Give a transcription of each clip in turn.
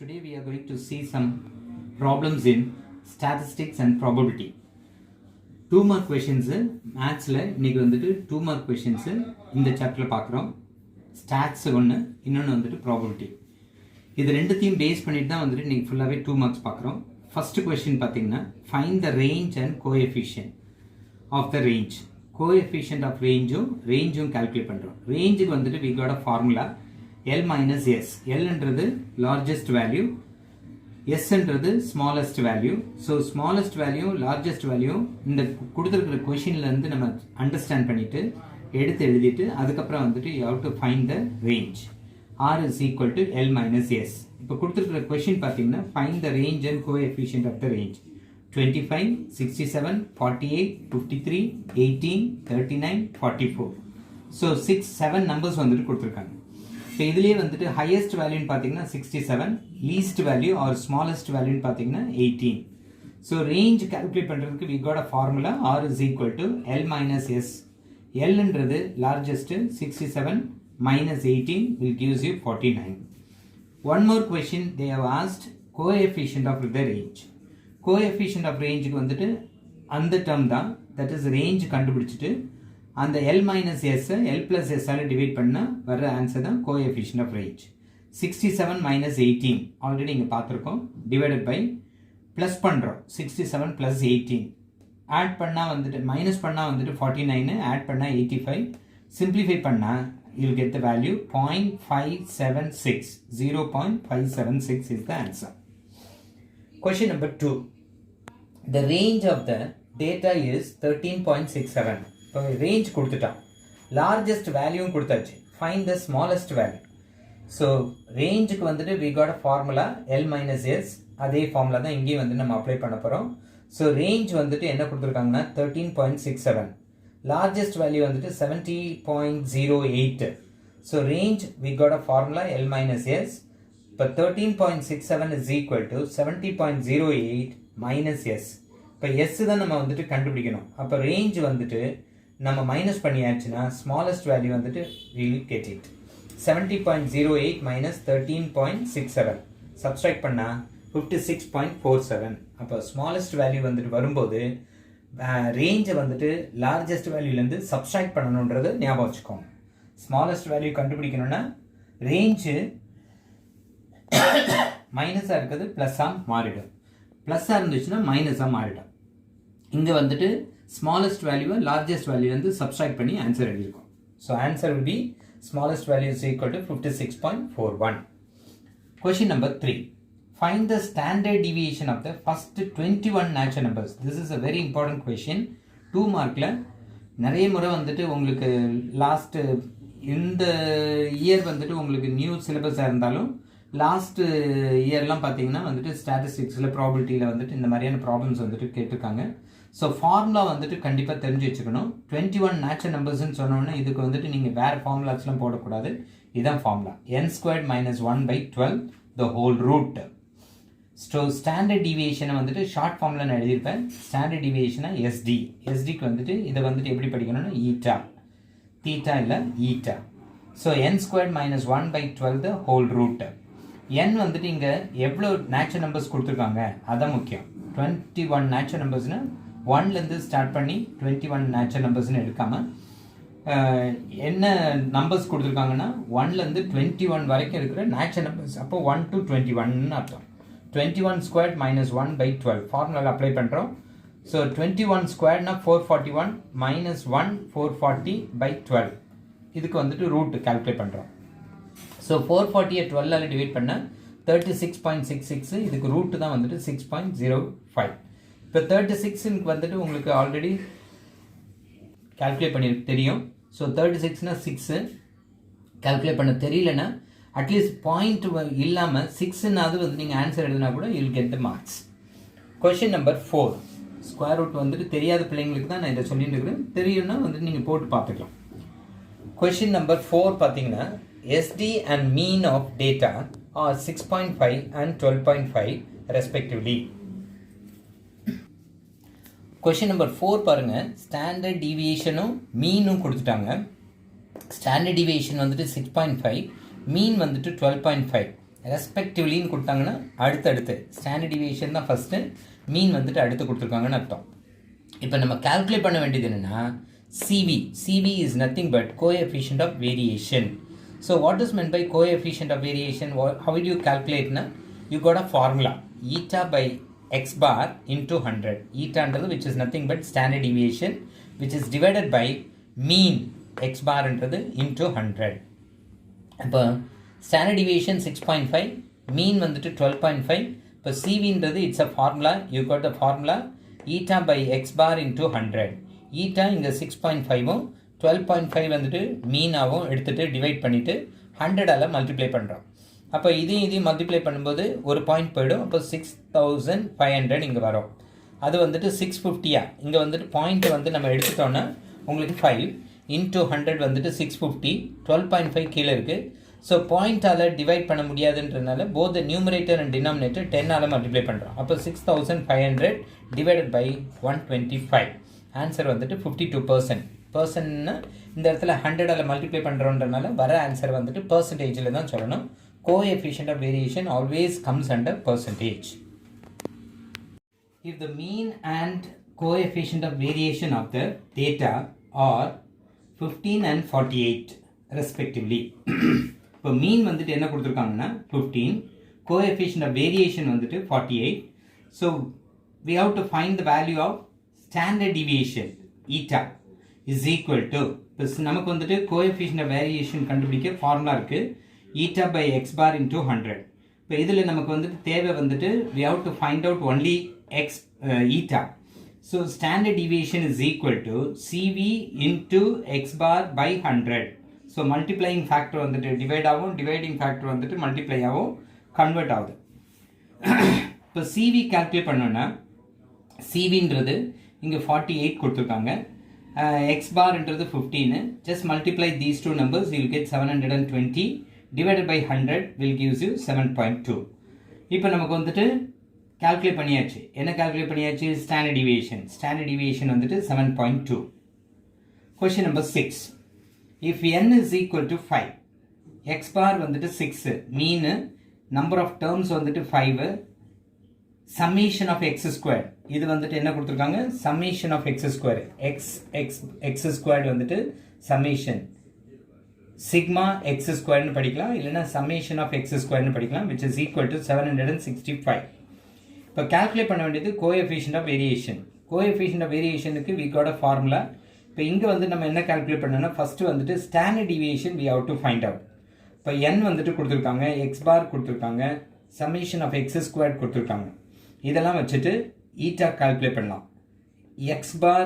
Today we are going to see some problems in statistics and probability. 2 mark questions mathsல இன்னைக்கு வந்துட்டு 2 mark questions இந்த சாப்டர்ல பார்க்குறோம். Stats ஒன்று, இன்னொன்று வந்துட்டு ப்ராபபிலிட்டி. இது ரெண்டுத்தையும் பேஸ் பண்ணிட்டு தான் வந்துட்டு இன்னைக்கு ஃபுல்லாகவே 2 மார்க்ஸ் பார்க்குறோம். ஃபர்ஸ்ட் கொஸ்டின் பார்த்தீங்கன்னா find the range and coefficient of the range. Coefficient of ரேஞ்சும் கால்குலேட் பண்ணுறோம். ரேஞ்சுக்கு வந்துட்டு we got a formula L minus S. L என்றது largest value, S என்றது smallest value. So smallest value, largest value இந்த கொடுத்திருக்கிற கொஷின்ல இருந்து நம்ம அண்டர்ஸ்டாண்ட் பண்ணிட்டு எடுத்து எழுதிட்டு அதுக்கப்புறம் வந்துட்டு you have to find the range. R is equal to L minus S. இப்போ கொடுத்திருக்கிற கொஷின் பார்த்தீங்கன்னா find the range and coefficient of the range. 25, 67, 48, 53, 18, 39, 44. So 7 numbers வந்துட்டு கொடுத்திருக்காங்க. இப்போ இதுலேயே வந்துட்டு ஹையஸ்ட் வேல்யூன்னு பார்த்தீங்கன்னா 67, லீஸ்ட் வேல்யூ ஆர் ஸ்மாலஸ்ட் வேல்யூன்னு பார்த்தீங்கன்னா 18. ஸோ ரேஞ்ச் கால்குலேட் பண்ணுறதுக்கு we got a formula R is equal to L minus S. Lன்றது largest 67 minus 18 will gives you 49. One more question they have asked coefficient of the range. Coefficient of rangeக்கு வந்துட்டு அந்த term தான், that is range கண்டுபிடிச்சிட்டு அந்த L minus S L plus S ஆல் divide பண்ணால் வர்ற answer தான் coefficient of range. 67 minus 18 already இங்கே பார்த்துருக்கோம். டிவைடட் பை ப்ளஸ் பண்ணுறோம் 67 plus 18 ஆட் பண்ணால் வந்துட்டு மைனஸ் பண்ணால் வந்துட்டு 49, ஆட் பண்ணால் 85, சிம்பிளிஃபை பண்ணால் you'll get the value 0.576. 0.576 is the answer. Question number 2. The range of the data is 13.67. இப்போ ரேஞ்ச் கொடுத்துட்டான், லார்ஜஸ்ட் வேல்யூவும் கொடுத்தாச்சு. Find the smallest value. So ரேஞ்சுக்கு வந்துட்டு we got a formula L minus S. அதே formula தான் இங்கேயும் வந்து நம்ம அப்ளை பண்ண போகிறோம். ஸோ ரேஞ்ச் வந்துட்டு என்ன கொடுத்துருக்காங்கன்னா 13.67. லார்ஜஸ்ட் வேல்யூ வந்துட்டு 70.08. So range we got a formula L minus S. இப்போ 13.67 is equal to 70.08 minus S. இப்போ S தான் நம்ம வந்துட்டு கண்டுபிடிக்கணும். அப்போ ரேஞ்ச் வந்துட்டு நம்ம மைனஸ் பண்ணியாச்சுன்னா ஸ்மாலஸ்ட் வேல்யூ வந்துட்டு we'll get it. 70.08 minus 13.67 subtract பண்ணால் 56.47. அப்போ ஸ்மாலஸ்ட் வேல்யூ வந்துட்டு வரும்போது ரேஞ்சை வந்துட்டு லார்ஜஸ்ட் வேல்யூலேருந்து சப்ஸ்ட்ராக்ட் பண்ணணுன்றது ஞாபகம் வச்சுக்கோங்க. ஸ்மாலஸ்ட் வேல்யூ கண்டுபிடிக்கணும்னா ரேஞ்சு மைனஸாக இருக்கிறது ப்ளஸ்ஸாக மாறிடும், ப்ளஸ்ஸாக இருந்துச்சுன்னா மைனஸாக மாறிடும். இங்கே வந்துட்டு ஸ்மாலஸ்ட் வேல்யூவை லார்ஜஸ்ட் வேல்யூலேருந்து சப்ஸ்ட்ராக்ட் பண்ணி ஆன்சர் எழுதியிருக்கோம். So answer will be smallest value is equal to 56.41. Question number 3. Find the standard deviation of the first 21 natural numbers. This is a very important question. 2 மார்க்கில் நிறைய முறை வந்துட்டு உங்களுக்கு லாஸ்ட் இந்த year வந்துட்டு உங்களுக்கு நியூ சிலபஸாக இருந்தாலும் லாஸ்ட் இயர்லாம் பார்த்தீங்கன்னா வந்துட்டு ஸ்டாட்டிஸ்டிக்ஸில் ப்ராபிலிட்டியில் வந்துட்டு இந்த மாதிரியான ப்ராப்ளம்ஸ் வந்துட்டு கேட்டிருக்காங்க. ஸோ ஃபார்முலா வந்துட்டு கண்டிப்பாக தெரிஞ்சு வச்சுக்கணும். 21 நேச்சுரல் நம்பர்ஸ்ன்னு சொன்னோன்னா இதுக்கு வந்துட்டு நீங்கள் வேறு ஃபார்முலாஸ்லாம் போடக்கூடாது. இதுதான் formula n² - 1/12 the whole root. So standard டிவியேஷனை வந்துட்டு ஷார்ட் ஃபார்முலா நான் எழுதியிருப்பேன். ஸ்டாண்டர்ட் டிவியேஷனை எஸ்டிக்கு வந்துட்டு இதை வந்துட்டு எப்படி படிக்கணும்னா தீட்டா இல்லை eta. So n² - 1/12 the whole root. n வந்துட்டு இங்கே எவ்வளோ நேச்சுரல் நம்பர்ஸ் கொடுத்துருக்காங்க அதான் முக்கியம். 21 நேச்சுரல் நம்பர்ஸ்னால் 1லேருந்து ஸ்டார்ட் பண்ணி 21 நேச்சுரல் நம்பர்ஸ்னு எடுக்காமல் என்ன நம்பர்ஸ் கொடுத்துருக்காங்கன்னா 1லேருந்து 21 வரைக்கும் இருக்கிற நேச்சுரல் நம்பர்ஸ். அப்போ 1 to 21 அர்த்தம். 21² - 1/12 ஃபார்முலாவில் அப்ளை பண்ணுறோம். ஸோ 21² 441 - 1 440/12 இதுக்கு வந்துட்டு ரூட் கால்குலேட் பண்ணுறோம். ஸோ 440 12ஆல் டிவைட் பண்ணால் 36.66. இதுக்கு ரூட்டு தான் வந்துட்டு 6.05. இப்போ 36க்கு வந்துட்டு உங்களுக்கு ஆல்ரெடி கால்குலேட் பண்ணி தெரியும். ஸோ 36னா 6 கால்குலேட் பண்ண தெரியலன்னா அட்லீஸ்ட் பாயிண்ட் இல்லாமல் 6னாவது வந்து நீங்கள் ஆன்சர் எழுதினா கூட you will get the marks. Question number 4. Square root வந்துட்டு தெரியாத பிள்ளைங்களுக்கு தான் நான் இதை சொல்லிட்டு இருக்கிறேன். தெரியும்னா வந்துட்டு நீங்கள் போட்டு பார்த்துக்கலாம். கொஷின் நம்பர் 4 பார்த்தீங்கன்னா SD and mean of data are 6.5 and 12.5 respectively. Question number 4 பாருங்க. ஸ்டாண்டர்ட் டிவியேஷனும் மீனும் கொடுத்துட்டாங்க. ஸ்டாண்டர்ட் டிவியேஷன் வந்துட்டு 6.5, மீன் வந்துட்டு 12.5. ரெஸ்பெக்டிவ்லின்னு கொடுத்தாங்கன்னா அடுத்தடுத்து ஸ்டாண்டர்ட் டிவியேஷன் தான் ஃபஸ்ட்டு, மீன் வந்துட்டு அடுத்து கொடுத்துருக்காங்கன்னு அர்த்தம். இப்போ நம்ம கால்குலேட் பண்ண வேண்டியது என்னென்னா CV is nothing but coefficient of variation. So what is meant by coefficient of variation? How will you calculate? You got a formula eta by x bar into 100. Eta என்றது which is nothing but standard deviation which is divided by mean x bar என்றது into 100. இப்போ standard deviation 6.5, mean வந்துட்டு 12.5. இப்போ CVன்றது it's a formula. You got the formula eta by x bar into 100. eta இங்கே 6.5ம் 12.5 வந்துட்டு மீனாகவும் எடுத்துகிட்டு divide பண்ணிவிட்டு 100ஆல் multiply பண்ணுறோம். அப்போ இதையும் மல்டிப்ளை பண்ணும்போது ஒரு பாயிண்ட் போயிடும். அப்போ 6500 இங்கே வரும். அது வந்துட்டு 650 இங்கே வந்துட்டு பாயிண்ட்டை வந்து நம்ம எடுத்துட்டோன்னா உங்களுக்கு 5 into 100 வந்துட்டு 650, 12.5 கீழே இருக்குது. ஸோ பாயிண்ட்டால் டிவைட் பண்ண முடியாதுன்றதுனால போத் நியூமரேட்டர் அண்ட் டினாமினேட்டர் 10ஆல் மல்டிப்ளை பண்ணுறோம். அப்போ 6500 டிவைடட் பை 125. ஆன்சர் வந்துட்டு 52%. பர்சன்னா இந்த இடத்துல 100ஆல் மல்டிப்ளை பண்ணுறோன்றனால வர ஆன்சர் வந்துட்டு பர்சன்டேஜில் தான் சொல்லணும். Coefficient of variation always comes under percentage. If the mean and coefficient of variation of the data are 15 and 48 respectively. இப்போ மீன் வந்துட்டு என்ன கொடுத்துருக்காங்கன்னா 15, coefficient of variation வந்துட்டு 48. So we have to find the value of standard deviation eta is equal to, இப்போ நமக்கு வந்துட்டு coefficient of variation கண்டுபிடிக்க formula இருக்குது eta by x bar into 100. இப்போ இதில் நமக்கு வந்துட்டு தேவை வந்துட்டு we have to find out only x eta. So standard deviation is equal to CV into x bar by 100. So multiplying factor வந்துட்டு divide ஆகும், டிவைடிங் ஃபேக்டர் வந்துட்டு மல்டிப்ளை ஆகும், கன்வெர்ட் ஆகுது. இப்போ CV கால்குலேட் பண்ணோன்னா CVன்றது இங்கே 48 கொடுத்துருக்காங்க, x barன்றது 15. Just multiply these two numbers, you will get 720 divided by 100 will gives you 7.2. இப்போ நமக்கு வந்துட்டு கால்குலேட் பண்ணியாச்சு. என்ன கால்குலேட் பண்ணியாச்சு? ஸ்டாண்டர்ட் டிவியேஷன் வந்துட்டு 7.2. Question number 6. If n is equal to 5, x bar வந்துட்டு 6, mean number of terms வந்துட்டு 5, summation of x squared, இது வந்துட்டு என்ன கொடுத்துருக்காங்க? summation of x squared, x squared வந்துட்டு summation sigma x squared னு படிக்கலாம், இல்லைனா summation of x squared னு படிக்கலாம், which is equal to 765. இப்போ calculate பண்ண வேண்டியது coefficient of variation. coefficient of variationக்கு we got a formula. இப்போ இங்கே வந்து நம்ம என்ன calculate பண்ணோம்னா ஃபஸ்ட்டு வந்துட்டு standard deviation we have to find out. இப்போ n வந்துட்டு கொடுத்துருக்காங்க, x bar கொடுத்துருக்காங்க, summation of x squared கொடுத்துருக்காங்க. இதெல்லாம் வச்சுட்டு ஈட்டா கால்குலேட் பண்ணலாம். x bar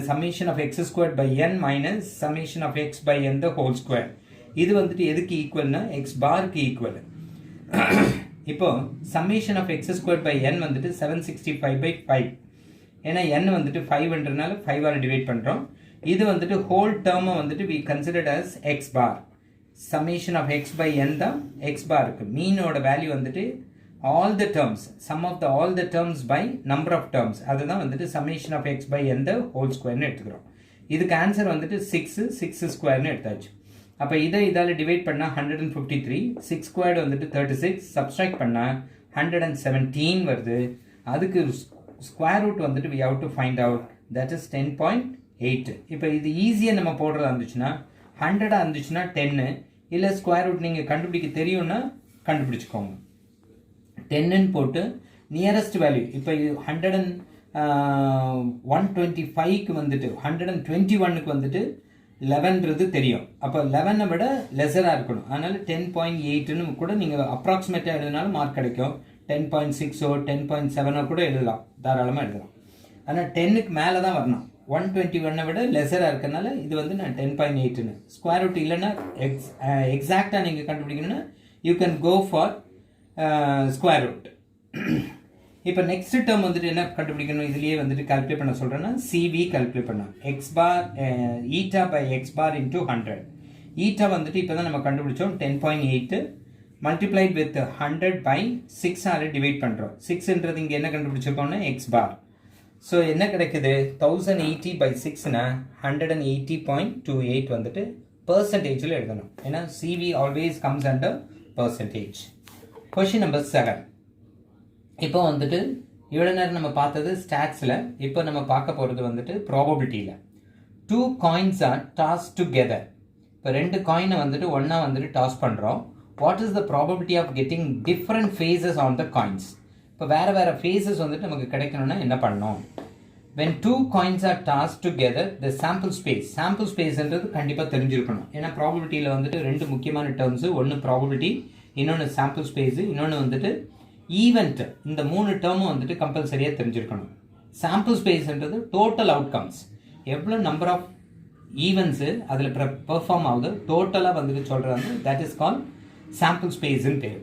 summation of x squared by n minus summation of x by n the whole square. இது வந்துட்டு எதுக்கு ஈக்குவல்னா x barக்கு ஈக்குவல். இப்போ summation of x squared by n வந்துட்டு 765 by 5. ஏன்னா n வந்துட்டு 5ன்றனால 5ஆல் டிவைட் பண்ணுறோம். இது வந்துட்டு ஹோல் டேர்மை வந்துட்டு we considered as x bar. summation of x by n தான் x barக்கு. மீனோட வேல்யூ வந்துட்டு all the terms, sum of all the terms by number of terms, அதுதான் வந்துட்டு summation of x by n the whole square னு எடுத்துக்கிறோம். இதுக்கு answer வந்துட்டு 6 ஸ்கொயர்னு எடுத்தாச்சு. அப்போ இதால் டிவைட் பண்ணால் 153, 6 ஸ்கொயர்டு வந்துட்டு 36, சப்ஸ்ட்ராக்ட் பண்ணால் 117 வருது. அதுக்கு ஸ்கொயர் ரூட் வந்துட்டு we have to find out, that is 10.8. இப்போ இது ஈஸியாக நம்ம போடுறதா இருந்துச்சுன்னா 100 இருந்துச்சுன்னா 10, இல்லை ஸ்கொயர் ரூட் நீங்கள் கண்டுபிடிக்க தெரியும்னா கண்டுபிடிச்சிக்கோங்க. 10 போட்டு நியரஸ்ட் வேல்யூ, இப்போ 125க்கு வந்துட்டு 121க்கு வந்துட்டு 11ன்றது தெரியும். அப்போ 11 விட லெஸராக இருக்கணும். அதனால் 10.8ன்னு கூட நீங்கள் அப்ராக்சிமேட்டாக எழுதினாலும் மார்க் கிடைக்கும். 10.6ஓ 10.7ஓ கூட எழுதலாம், தாராளமாக எழுதலாம். ஆனால் 10க்கு மேலே தான் வரணும். 121 விட லெஸராக இருக்கிறதுனால இது வந்து நான் 10.8ன்னு. ஸ்கொயர் ரூட் இல்லைன்னா எக்ஸாக்டாக நீங்கள் கண்டுபிடிக்கணும்னா you can go for square root. இப்போ நெக்ஸ்ட் டேர்ம் வந்துட்டு என்ன கண்டுபிடிக்கணும்? இதுலேயே வந்துட்டு கால்குலேட் பண்ண சொல்கிறேன்னா சிவி கால்குலேட் பண்ணலாம். X bar eta by X bar into 100. Eta வந்துட்டு இப்போ தான் நம்ம கண்டுபிடிச்சோம் 10.8 மல்டிப்ளைட் வித் 100 பை 6ஆல் டிவைட் பண்ணுறோம். 6ன்றது இங்கே என்ன கண்டுபிடிச்சிருக்கோம்னா எக்ஸ் பார். ஸோ என்ன கிடைக்குது? 1080 பை 6னா 180.28 வந்துட்டு பர்சன்டேஜில் எழுதணும். ஏன்னா CV always comes under percentage. Question number 7. இப்போ வந்துட்டு இவ்வளோ நேரம் நம்ம பார்த்தது ஸ்டாட்ஸில், இப்போ நம்ம பார்க்க போகிறது வந்துட்டு ப்ராபபிலிட்டியில். 2 coins are tossed together. இப்போ 2 காயினை வந்துட்டு ஒன்றா வந்துட்டு டாஸ் பண்ணுறோம். What is the probability of getting different faces on the coins? இப்போ வேறு வேறு ஃபேஸஸ் வந்துட்டு நமக்கு கிடைக்கணும்னா என்ன பண்ணணும்? when 2 coins are tossed together, the sample spaceன்றது கண்டிப்பாக தெரிஞ்சிருக்கணும். ஏன்னா ப்ராபபிலிட்டியில் வந்துட்டு 2 முக்கியமான டேர்ம்ஸு, ஒன்று ப்ராபபிலிட்டி, இன்னொன்று சாம்பிள் ஸ்பேஸு, இன்னொன்று வந்துட்டு ஈவெண்ட். இந்த 3 டேர்மும் வந்துட்டு கம்பல்சரியாக தெரிஞ்சிருக்கணும். சாம்பிள் ஸ்பேஸ்ன்றது டோட்டல் அவுட்கம்ஸ், எவ்வளோ நம்பர் ஆஃப் ஈவெண்ட்ஸு அதில் பெர்ஃபார்ம் ஆகுது டோட்டலாக வந்துட்டு சொல்கிறாங்க. தட் இஸ் கால் சாம்பிள் ஸ்பேஸ்ன்னு பேர்.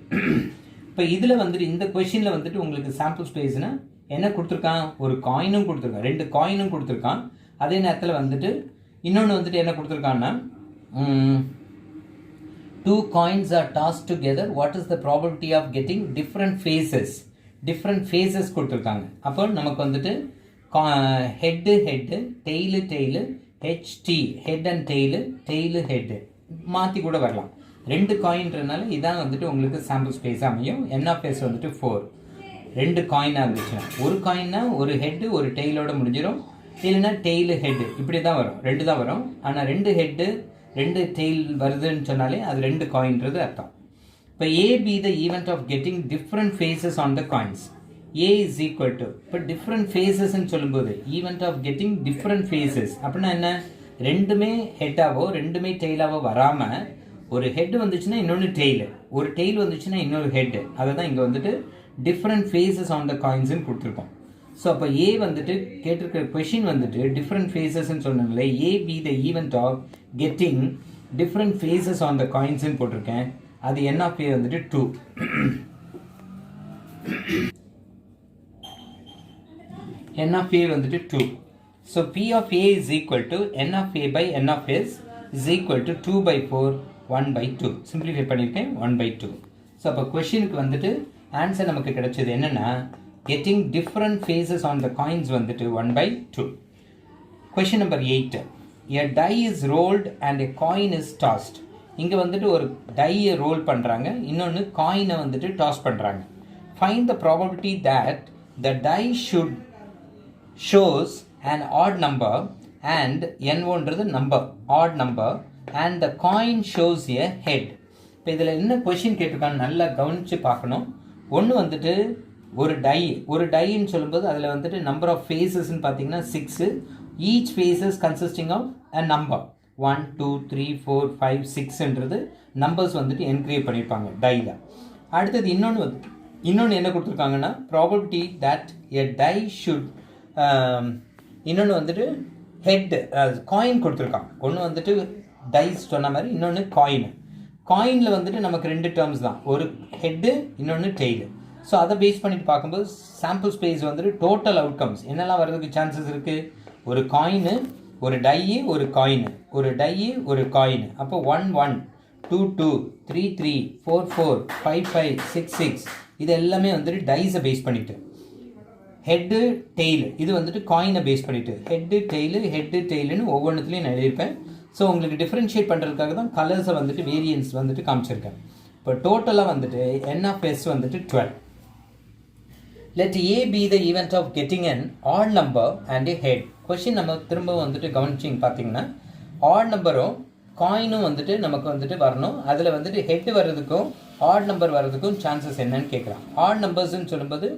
இப்போ இதில் வந்துட்டு இந்த கொஷினில் வந்துட்டு உங்களுக்கு சாம்பிள் ஸ்பேஸ்னா என்ன கொடுத்துருக்கான்? ஒரு காயினும் கொடுத்துருக்கான், 2 காயினும் கொடுத்துருக்கான். அதே நேரத்தில் வந்துட்டு இன்னொன்று வந்துட்டு என்ன கொடுத்துருக்கான்னா 2 coins are tossed together. What is the probability of getting different phases? Different phases கொடுத்துருக்காங்க. அப்போ நமக்கு வந்துட்டு head head, tail tail, HT head and tail, tail head மாற்றி கூட வரலாம். 2 காயின்றனால இதான் வந்துட்டு உங்களுக்கு சாம்பிள் ஸ்பேஸ் அமையும். NF வந்துட்டு 4. 2 காயினாக இருந்துச்சுன்னா, ஒரு காயின்னா ஒரு ஹெட்டு ஒரு டெய்லோட முடிஞ்சிடும். இல்லைன்னா டெய்லு ஹெட்டு இப்படி தான் வரும், 2 தான் வரும். ஆனால் 2 ஹெட்டு 2 டெய்ல் வருதுன்னு சொன்னாலே அது 2 காயின்றது அர்த்தம். இப்போ A be the event of getting different faces on the coins. A is equal to, இப்போ டிஃப்ரெண்ட் ஃபேஸஸ்ன்னு சொல்லும்போது event of getting different faces அப்படின்னா என்ன? 2மே ஹெட்டாவோ 2மே டெய்லாவோ வராமல் ஒரு ஹெட் வந்துச்சுன்னா இன்னொன்று டெய்லு, ஒரு டெய்ல் வந்துச்சுன்னா இன்னொரு ஹெட்டு. அதை தான் இங்கே வந்துட்டு டிஃப்ரெண்ட் ஃபேஸஸ் ஆன் த காயின்ஸ்ன்னு கொடுத்துருக்கோம். ஸோ அப்போ ஏ வந்துட்டு கேட்டிருக்கிற கொஷின் வந்துட்டு டிஃப்ரெண்ட் ஃபேஸஸ்ன்னு சொன்னாங்களே, A be the event of getting different faces on the காயின்ஸ்ன்னு போட்டிருக்கேன். அது என் ஆஃப் ஏ வந்துட்டு 2. என் ஆஃப் ஏ வந்துட்டு 2. So P of A is equal to N of A by N of S is equal to 2/4 1/2. Simplify பண்ணியிருக்கேன் 1/2. So அப்போ கொஷினுக்கு வந்துட்டு answer நமக்கு கிடைச்சது என்னென்னா getting different phases on the coins வந்துட்டு 1/2. Question number 8. A die is rolled and a coin is tossed. இங்கே வந்துட்டு ஒரு டையை ரோல் பண்ணுறாங்க, இன்னொன்று காயினை வந்துட்டு டாஸ் பண்ணுறாங்க. Find the probability that the die shows an odd number and N1ன்றது number, odd number, and the coin shows a head. இப்போ இதில் என்ன கொஷின் கேட்டிருக்கான்னு நல்லா கவனித்து பார்க்கணும். ஒன்று வந்துட்டு ஒரு டைன்னு சொல்லும்போது அதில் வந்துட்டு நம்பர் ஆஃப் ஃபேஸஸ்ன்னு பார்த்தீங்கன்னா 6. Each faces consisting of a number 1 2 3 4 5 6ன்றது நம்பர்ஸ் வந்துட்டு என்கிரியேட் பண்ணியிருப்பாங்க டையில். அடுத்தது இன்னொன்று என்ன கொடுத்துருக்காங்கன்னா probability that a die shoot, இன்னொன்று வந்துட்டு ஹெட் காயின் கொடுத்துருக்காங்க. ஒன்று வந்துட்டு டைஸ் சொன்ன மாதிரி, இன்னொன்று காயினில் வந்துட்டு நமக்கு 2 டேர்ம்ஸ் தான், ஒரு ஹெட்டு இன்னொன்று டெய்லு. ஸோ அதை பேஸ் பண்ணிட்டு பார்க்கும்போது சாம்பிள் ஸ்பேஸ் வந்துட்டு டோட்டல் அவுட்கம்ஸ் என்னெல்லாம் வர்றதுக்கு சான்சஸ் இருக்குது? ஒரு காயினு, ஒரு டையு, ஒரு காயினு, ஒரு டையு, ஒரு காயினு. அப்போ 1 1 2 2 3 3 4 4 5 5 6 6 இது எல்லாமே வந்துட்டு டைஸை பேஸ் பண்ணிட்டு, ஹெட்டு டெய்லு இது வந்துட்டு காயினை பேஸ் பண்ணிட்டு, ஹெட்டு டெய்லுன்னு ஒவ்வொன்றுத்துலையும் நான் எழுதியிருப்பேன். ஸோ உங்களுக்கு டிஃப்ரென்ஷியேட் பண்ணுறதுக்காக தான் கலர்ஸை வந்துட்டு வேரியன்ஸ் வந்துட்டு காமிச்சிருக்கேன். இப்போ டோட்டலாக வந்துட்டு என் ஆஃப் எஸ் வந்துட்டு 12. Let A be the event of getting an odd number and a head. Question நம்ம திரும்ப வந்துட்டு கவனிச்சிங்க பார்த்தீங்கன்னா ஆட் நம்பரும் காயினும் வந்துட்டு நமக்கு வந்துட்டு வரணும். அதில் வந்துட்டு ஹெட் வர்றதுக்கும் ஆட் நம்பர் வர்றதுக்கும் சான்சஸ் என்னன்னு கேட்குறான். ஆட் நம்பர்ஸ்ன்னு சொல்லும்போது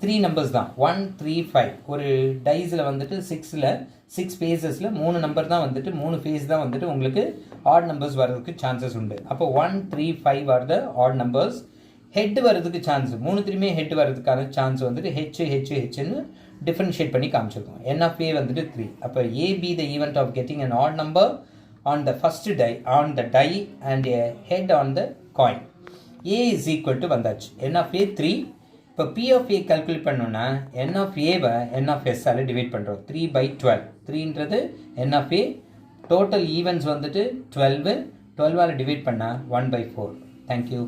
3 நம்பர்ஸ் தான், 1 3 5. ஒரு டைஸில் வந்துட்டு 6 ஃபேஸஸில் 3 நம்பர் தான் வந்துட்டு 3 ஃபேஸ் தான் வந்துட்டு உங்களுக்கு ஆட் நம்பர்ஸ் வர்றதுக்கு சான்சஸ் உண்டு. அப்போ 1 3 5 R the odd numbers. Head வர்றதுக்கு சான்ஸ் 3 ஹெட் வர்றதுக்கான சான்ஸ் வந்துட்டு ஹெச்னு டிஃப்ரென்ஷியேட் பண்ணி காமிச்சிருக்கோம். என் ஆஃப் ஏ வந்துட்டு 3. அப்போ A be the event of getting an odd number on the first die on the die and a head on the coin. A is equal to வந்தாச்சு, N of ஏ 3. இப்போ B of A calculate பண்ணோன்னா என் of ஏவை என் of எஸ்ஸால் divide பண்ணுறோம். 3/12. 3ன்றது என் of A, total events வந்துட்டு 12. 12ஆல் divide பண்ணால் 1/4. Thank you.